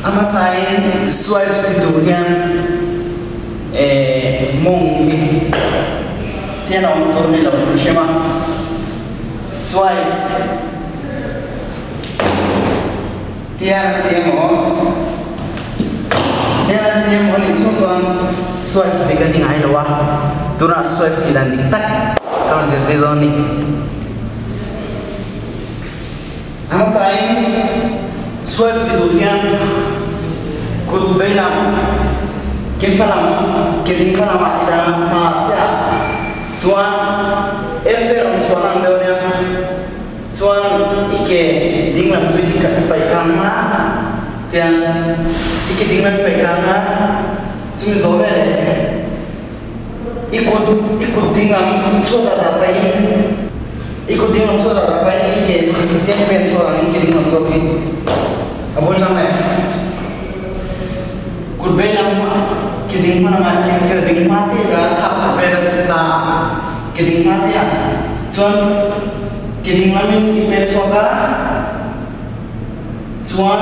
ama sain swipe situhian monghi tiana torni la shema swipes tiana tiamo ni suan swipes digating ai lawa tura swipes idan diktak kalau jadi doni ama sain swipes situhian kut velam kempalam kedingkalam ida macia cuan efer cuan deonya cuan ike dinglam fidika paikana tiang ike dinglam paikana cumi zore ikut dinglam soda pai ikut dinglam soda pai ike tiang pen cuan ike dinglam soki abol jamai velam keding mana keding mati ga khap beres ta keding mati ya cuan keding lamin ipe soga cuan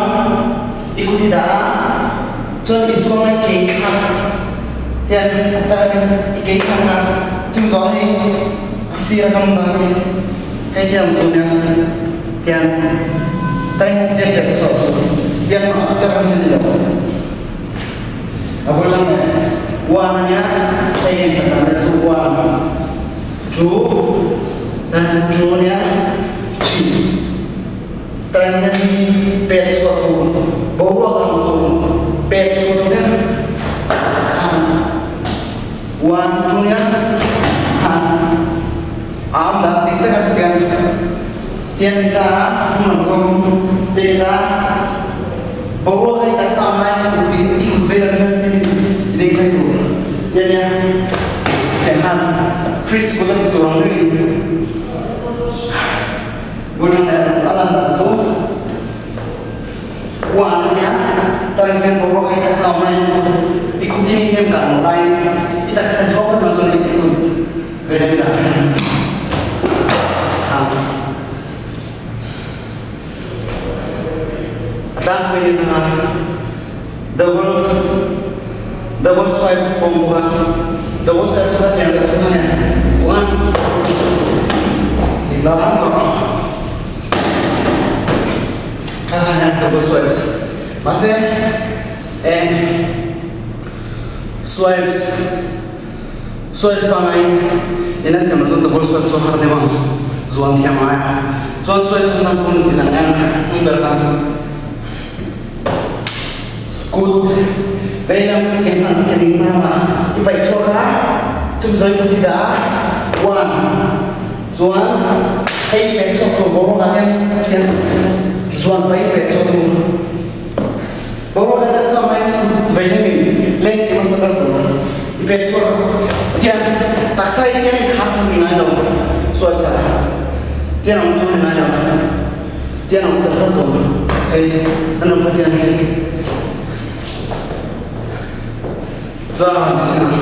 ikuti da cuan isuan ke kan tian tarin ke kan na cum zo he sia kam da he jam dunia tian tarin tian ke so tian tarin ni apa namanya? Warnanya saya ingin tentang warna ju dan junya ci. Tanya di pet suatu bahwa kamu pet suatu kan warna junya dan kita kasihkan tiada menonton tidak bahwa kita sama ikut film itu jadi dengan freeze bukan itu orang ini bukan alam itu warnanya terlihat bahwa kita sama ikut ini kan lain kita saja kan langsung ikut beda-beda ada ini dengan double swipes pembuka double swipes sudah yang mana one di belakang hanya double swipes masih swipes panai ini nanti macam double swipes so harus memang zuan tiamai zuan swipes tentang zuan tidak yang berkan kut velam kenan keding mama ipai chora cum zoi tidak wan zuan hei pen sok boro kan tian zuan pai pen sok boro ada sama ini velam lesi masa tertu ipai chora tian taksa ini khat mingai do suai sa tian orang mingai do tian orang tersa do hei anu tian Doa di sini.